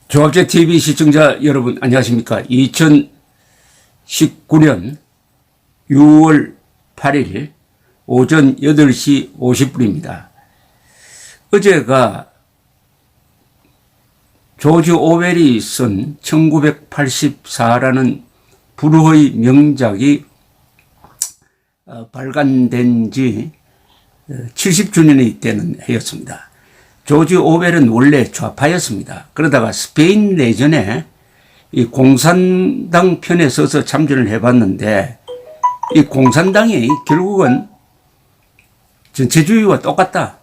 조합제TV 시청자 여러분 안녕하십니까. 2019년 6월 8일 오전 8시 50분입니다. 어제가 조지 오웰이 쓴 1984라는 불후의 명작이 발간된 지 70주년이 되는 해였습니다. 조지 오웰은 원래 좌파였습니다. 그러다가 스페인 내전에 이 공산당 편에 서서 참전을 해봤는데 이 공산당이 결국은 전체주의와 똑같다.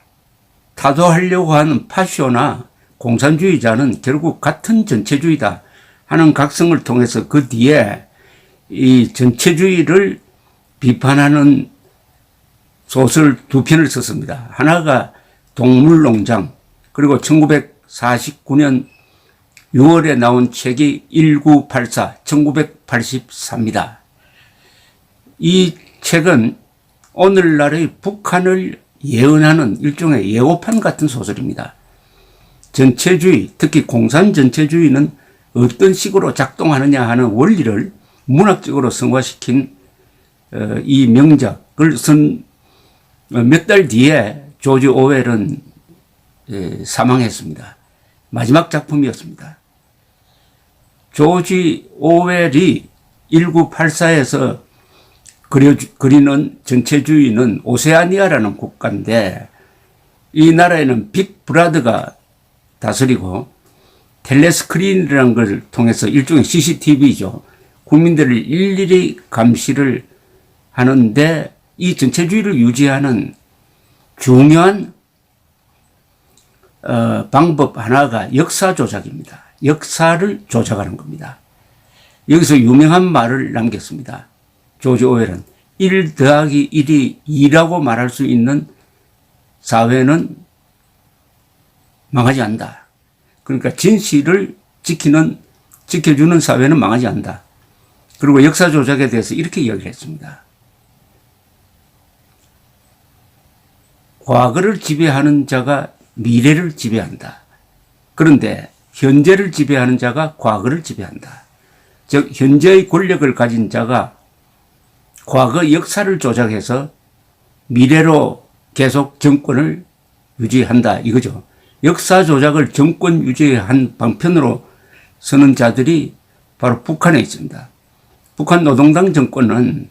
타도하려고 하는 파쇼나 공산주의자는 결국 같은 전체주의다 하는 각성을 통해서 그 뒤에 이 전체주의를 비판하는 소설 두 편을 썼습니다. 하나가 동물농장, 그리고 1949년 6월에 나온 책이 1984, 1984입니다. 이 책은 오늘날의 북한을 예언하는 일종의 예고판 같은 소설입니다. 전체주의, 특히 공산 전체주의는 어떤 식으로 작동하느냐 하는 원리를 문학적으로 성화시킨 이 명작을 쓴 몇 달 뒤에 조지 오웰은 사망했습니다. 마지막 작품이었습니다. 조지 오웰이 1984에서 그리는 전체주의는 오세아니아라는 국가인데 이 나라에는 빅브라더가 다스리고 텔레스크린이라는 걸 통해서 일종의 CCTV죠. 국민들을 일일이 감시를 하는데 이 전체주의를 유지하는 중요한 방법 하나가 역사 조작입니다. 역사를 조작하는 겁니다. 여기서 유명한 말을 남겼습니다. 조지 오웰은 1 더하기 1이 2라고 말할 수 있는 사회는 망하지 않는다. 그러니까 진실을 지켜주는 사회는 망하지 않는다. 그리고 역사 조작에 대해서 이렇게 이야기를 했습니다. 과거를 지배하는 자가 미래를 지배한다. 그런데 현재를 지배하는 자가 과거를 지배한다. 즉 현재의 권력을 가진 자가 과거 역사를 조작해서 미래로 계속 정권을 유지한다 이거죠. 역사 조작을 정권 유지한 방편으로 서는 자들이 바로 북한에 있습니다. 북한 노동당 정권은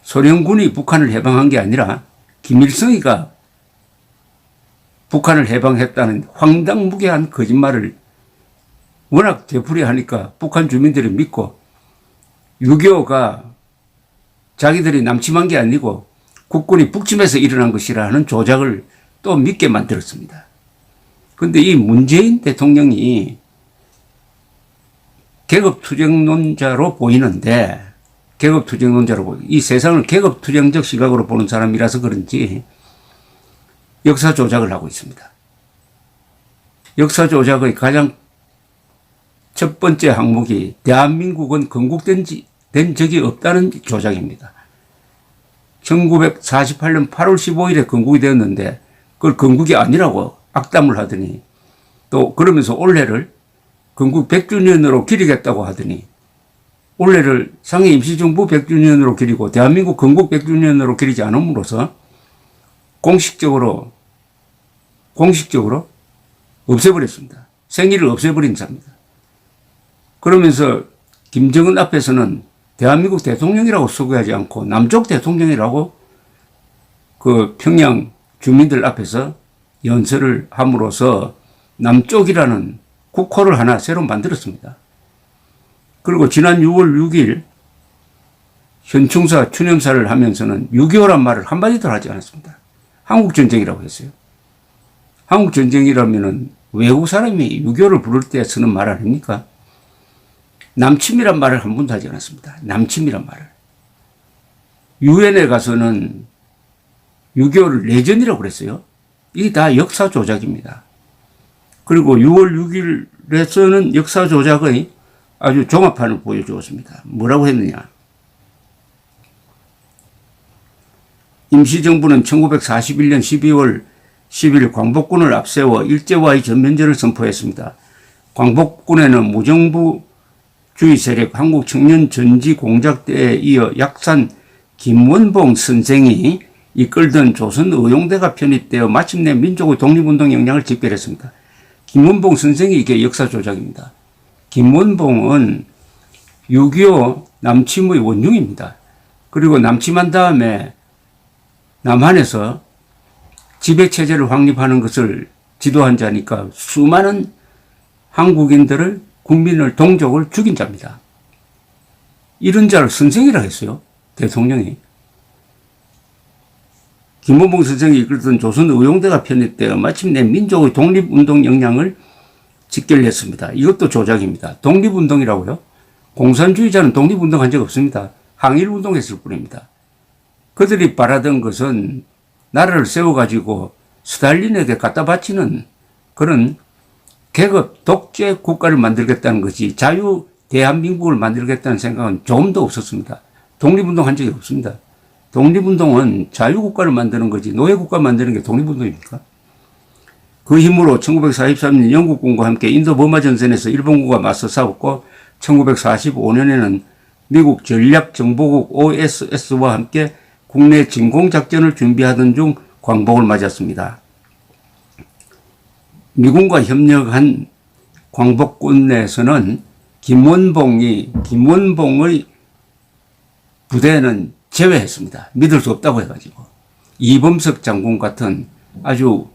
소련군이 북한을 해방한 게 아니라 김일성이가 북한을 해방했다는 황당무계한 거짓말을 워낙 되풀이하니까 북한 주민들이 믿고 6.25가 자기들이 남침한 게 아니고 국군이 북침해서 일어난 것이라 하는 조작을 또 믿게 만들었습니다. 그런데 이 문재인 대통령이 계급투쟁론자로 보이는데 이 세상을 계급투쟁적 시각으로 보는 사람이라서 그런지 역사 조작을 하고 있습니다. 역사 조작의 가장 첫 번째 항목이 대한민국은 건국된 적이 없다는 조작입니다. 1948년 8월 15일에 건국이 되었는데 그걸 건국이 아니라고 악담을 하더니 또 그러면서 올해를 건국 100주년으로 기리겠다고 하더니 올해를 상해 임시정부 100주년으로 기리고 대한민국 건국 100주년으로 기리지 않음으로써 공식적으로 없애버렸습니다. 생일을 없애버린 자입니다. 그러면서 김정은 앞에서는 대한민국 대통령이라고 소개하지 않고 남쪽 대통령이라고 그 평양 주민들 앞에서 연설을 함으로써 남쪽이라는 국호를 하나 새로 만들었습니다. 그리고 지난 6월 6일 현충사 추념사를 하면서는 6.25란 말을 한마디도 하지 않았습니다. 한국전쟁이라고 했어요. 한국전쟁이라면 외국 사람이 6.25를 부를 때 쓰는 말 아닙니까? 남침이란 말을 한 번도 하지 않았습니다. 남침이란 말을. 유엔에 가서는 6.25를 내전이라고 그랬어요. 이게 다 역사 조작입니다. 그리고 6월 6일에서는 역사 조작의 아주 종합판을 보여주었습니다. 뭐라고 했느냐. 임시정부는 1941년 12월 10일 광복군을 앞세워 일제와의 전면전을 선포했습니다. 광복군에는 무정부주의 세력 한국청년전지공작대에 이어 약산 김원봉 선생이 이끌던 조선 의용대가 편입되어 마침내 민족의 독립운동 역량을 집결했습니다. 김원봉 선생이 이게 역사 조작입니다. 김원봉은 6.25 남침의 원흉입니다. 그리고 남침한 다음에 남한에서 지배체제를 확립하는 것을 지도한 자니까 수많은 한국인들을, 국민을, 동족을 죽인 자입니다. 이런 자를 선생이라고 했어요. 대통령이. 김원봉 선생이 이끌던 조선 의용대가 편입되어 마침내 민족의 독립운동 역량을 집결했습니다. 이것도 조작입니다. 독립운동이라고요? 공산주의자는 독립운동 한 적 없습니다. 항일운동했을 뿐입니다. 그들이 바라던 것은 나라를 세워가지고 스탈린에게 갖다 바치는 그런 계급 독재 국가를 만들겠다는 것이 자유 대한민국을 만들겠다는 생각은 조금도 없었습니다. 독립운동 한 적이 없습니다. 독립운동은 자유국가를 만드는 거지 노예국가 만드는 게 독립운동입니까? 그 힘으로 1943년 영국군과 함께 인도 버마 전선에서 일본군과 맞서 싸웠고 1945년에는 미국 전략정보국 OSS와 함께 국내 진공작전을 준비하던 중 광복을 맞았습니다. 미군과 협력한 광복군 내에서는 김원봉의 부대는 제외했습니다. 믿을 수 없다고 해가지고. 이범석 장군 같은 아주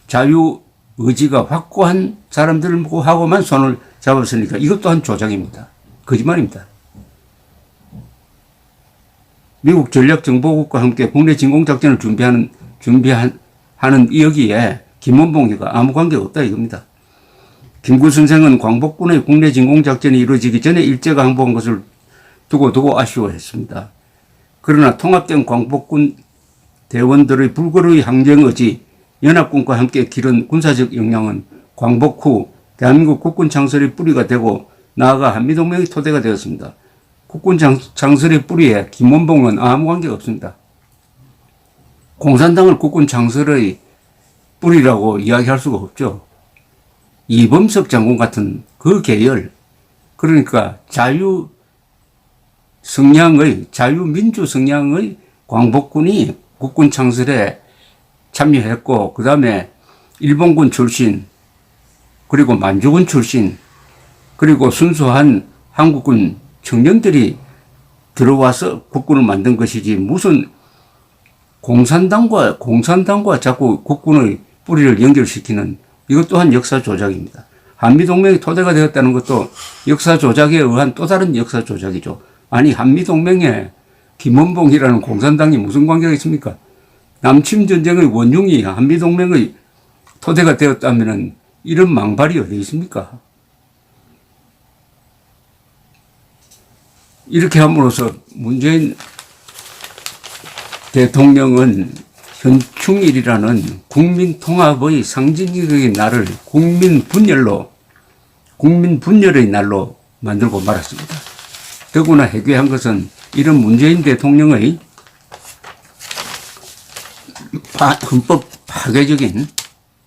자유 의지가 확고한 사람들하고만 손을 잡았으니까 이것 또한 조작입니다. 거짓말입니다. 미국 전략정보국과 함께 국내 진공작전을 준비하는 여기에 김원봉이가 아무 관계가 없다 이겁니다. 김구 선생은 광복군의 국내 진공작전이 이루어지기 전에 일제가 항복한 것을 두고 아쉬워했습니다. 그러나 통합된 광복군 대원들의 불굴의 항쟁의지, 연합군과 함께 기른 군사적 역량은 광복 후 대한민국 국군 창설의 뿌리가 되고 나아가 한미동맹의 토대가 되었습니다. 국군 창설의 뿌리에 김원봉은 아무 관계가 없습니다. 공산당을 국군 창설의 뿌리라고 이야기할 수가 없죠. 이범석 장군 같은 그 계열, 그러니까 자유민주 성향의 광복군이 국군 창설에 참여했고, 그 다음에 일본군 출신, 그리고 만주군 출신, 그리고 순수한 한국군 청년들이 들어와서 국군을 만든 것이지 무슨 공산당과 자꾸 국군의 뿌리를 연결시키는 이것 또한 역사 조작입니다. 한미동맹이 토대가 되었다는 것도 역사 조작에 의한 또 다른 역사 조작이죠. 아니, 한미동맹에 김원봉이라는 공산당이 무슨 관계가 있습니까? 남침전쟁의 원흉이 한미동맹의 토대가 되었다면 이런 망발이 어디 있습니까? 이렇게 함으로써 문재인 대통령은 현충일이라는 국민통합의 상징적인 날을 국민분열의 날로 만들고 말았습니다. 더구나 해괴한 것은 이런 문재인 대통령의 헌법 파괴적인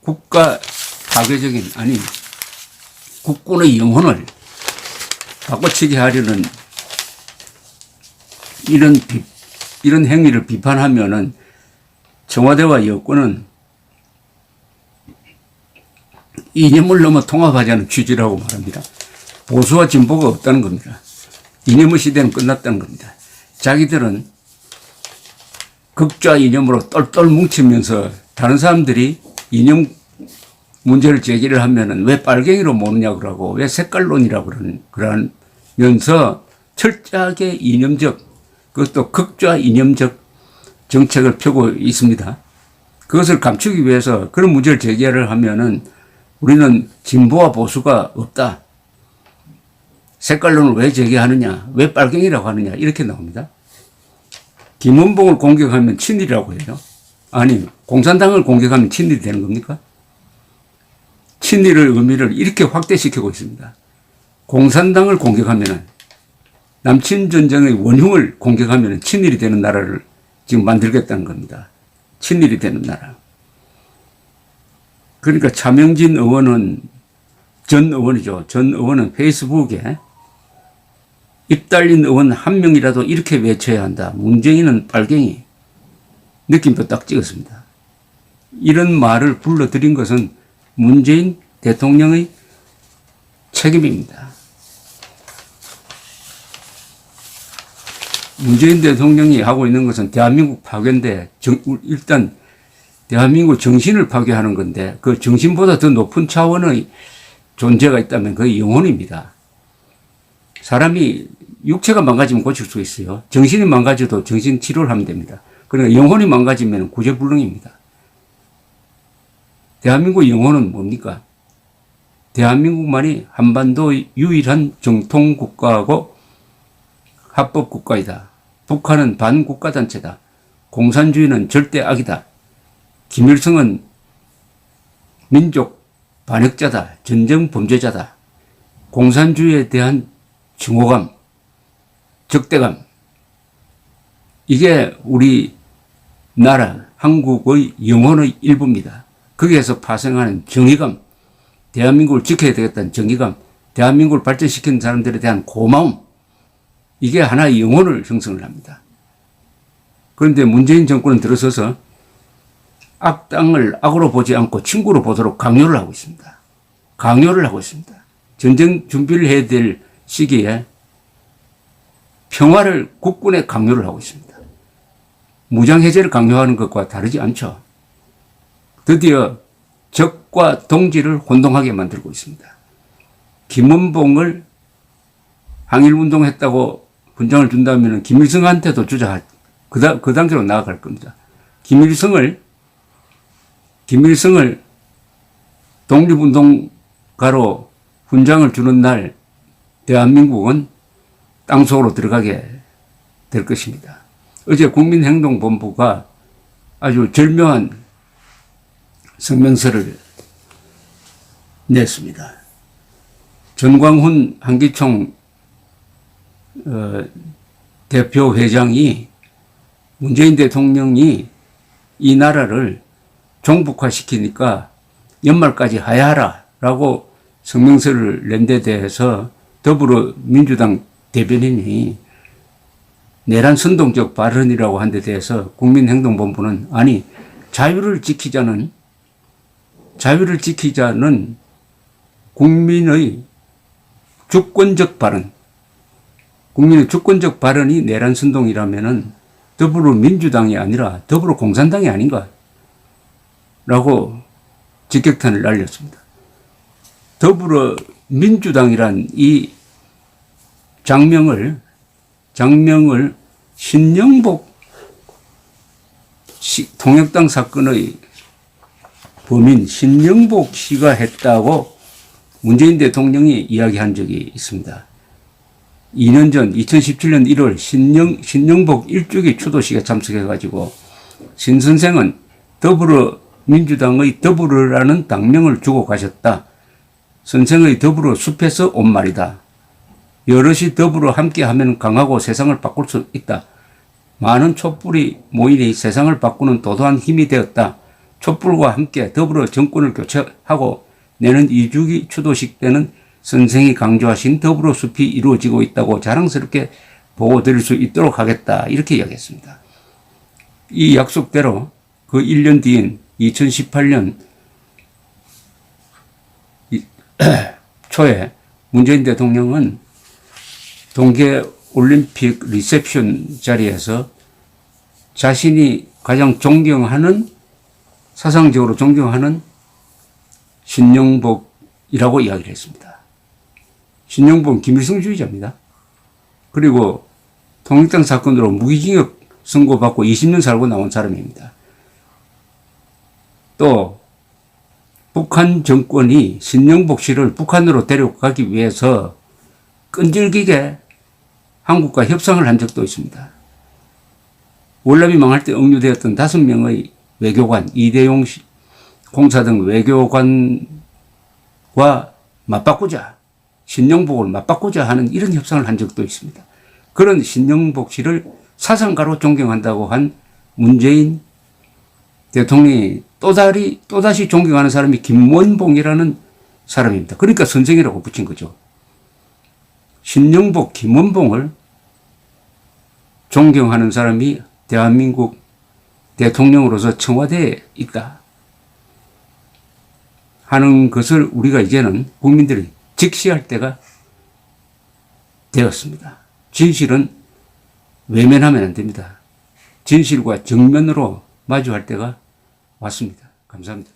국가 파괴적인 국군의 영혼을 바꿔치기 하려는 이런 행위를 비판하면은 청와대와 여권은 이념을 넘어 통합하자는 취지라고 말합니다. 보수와 진보가 없다는 겁니다. 이념의 시대는 끝났다는 겁니다. 자기들은 극좌 이념으로 똘똘 뭉치면서 다른 사람들이 이념 문제를 제기를 하면은 왜 빨갱이로 모느냐 그러고 왜 색깔론이라고 그러면서 철저하게 그것도 극좌 이념적 정책을 펴고 있습니다. 그것을 감추기 위해서 그런 문제를 제기를 하면은 우리는 진보와 보수가 없다. 색깔론을 왜 제기하느냐, 왜 빨갱이라고 하느냐 이렇게 나옵니다. 김원봉을 공격하면 친일이라고 해요. 아니, 공산당을 공격하면 친일이 되는 겁니까? 친일의 의미를 이렇게 확대시키고 있습니다. 공산당을 공격하면 남침전쟁의 원흉을 공격하면 친일이 되는 나라를 지금 만들겠다는 겁니다. 친일이 되는 나라. 그러니까 차명진 의원은 전 의원이죠. 전 의원은 페이스북에 입 달린 의원 한 명이라도 이렇게 외쳐야 한다. 문재인은 빨갱이. 느낌도 딱 찍었습니다. 이런 말을 불러들인 것은 문재인 대통령의 책임입니다. 문재인 대통령이 하고 있는 것은 대한민국 파괴인데 일단 대한민국 정신을 파괴하는 건데 그 정신보다 더 높은 차원의 존재가 있다면 그게 영혼입니다. 사람이 육체가 망가지면 고칠 수 있어요. 정신이 망가져도 정신 치료를 하면 됩니다. 그러니까 영혼이 망가지면 구제불능입니다. 대한민국 영혼은 뭡니까? 대한민국만이 한반도의 유일한 정통국가하고 합법국가이다. 북한은 반국가단체다. 공산주의는 절대 악이다. 김일성은 민족 반역자다. 전쟁 범죄자다. 공산주의에 대한 증오감, 적대감. 이게 우리 나라, 한국의 영혼의 일부입니다. 거기에서 파생하는 정의감, 대한민국을 지켜야 되겠다는 정의감, 대한민국을 발전시키는 사람들에 대한 고마움, 이게 하나의 영혼을 형성을 합니다. 그런데 문재인 정권은 들어서서 악당을 악으로 보지 않고 친구로 보도록 강요를 하고 있습니다. 강요를 하고 있습니다. 전쟁 준비를 해야 될 시기에 평화를 국군에 강요를 하고 있습니다. 무장해제를 강요하는 것과 다르지 않죠. 드디어 적과 동지를 혼동하게 만들고 있습니다. 김원봉을 항일운동했다고 훈장을 준다면 김일성한테도 주자, 그 단계로 나아갈 겁니다. 김일성을 독립운동가로 훈장을 주는 날 대한민국은 땅속으로 들어가게 될 것입니다. 어제 국민행동본부가 아주 절묘한 성명서를 냈습니다. 전광훈 한기총 대표 회장이 문재인 대통령이 이 나라를 종북화시키니까 연말까지 하야하라 라고 성명서를 낸 데 대해서 더불어민주당 대변인이 내란 선동적 발언이라고 한 데 대해서 국민행동본부는 아니 자유를 지키자는 국민의 주권적 발언, 국민의 주권적 발언이 내란 선동이라면은 더불어민주당이 아니라 더불어공산당이 아닌가 라고 직격탄을 날렸습니다. 더불어민주당이란 이 장명을 신영복 통역당 사건의 범인 신영복 씨가 했다고 문재인 대통령이 이야기한 적이 있습니다. 2년 전 2017년 1월 신영복 일주기 추도식에 참석해가지고 신 선생은 더불어민주당의 더불어라는 당명을 주고 가셨다. 선생의 더불어 숲에서 온 말이다. 여럿이 더불어 함께하면 강하고 세상을 바꿀 수 있다. 많은 촛불이 모이니 세상을 바꾸는 도도한 힘이 되었다. 촛불과 함께 더불어 정권을 교체하고 내년 2주기 추도식 때는 선생이 강조하신 더불어 숲이 이루어지고 있다고 자랑스럽게 보고드릴 수 있도록 하겠다. 이렇게 이야기했습니다. 이 약속대로 그 1년 뒤인 2018년 초에 문재인 대통령은 동계올림픽 리셉션 자리에서 자신이 가장 존경하는, 사상적으로 존경하는 신영복이라고 이야기를 했습니다. 신영복은 김일성주의자입니다. 그리고 통일당 사건으로 무기징역 선고받고 20년 살고 나온 사람입니다. 또 북한 정권이 신영복 씨를 북한으로 데려가기 위해서 끈질기게 한국과 협상을 한 적도 있습니다. 월남이 망할 때 억류되었던 5명의 외교관, 이대용 공사 등 외교관과 맞바꾸자, 신영복을 맞바꾸자 하는 이런 협상을 한 적도 있습니다. 그런 신영복 씨를 사상가로 존경한다고 한 문재인 대통령이 또다시 존경하는 사람이 김원봉이라는 사람입니다. 그러니까 선생이라고 붙인 거죠. 신영복, 김원봉을 존경하는 사람이 대한민국 대통령으로서 청와대에 있다 하는 것을 우리가 이제는 국민들이 직시할 때가 되었습니다. 진실은 외면하면 안 됩니다. 진실과 정면으로 마주할 때가 왔습니다. 감사합니다.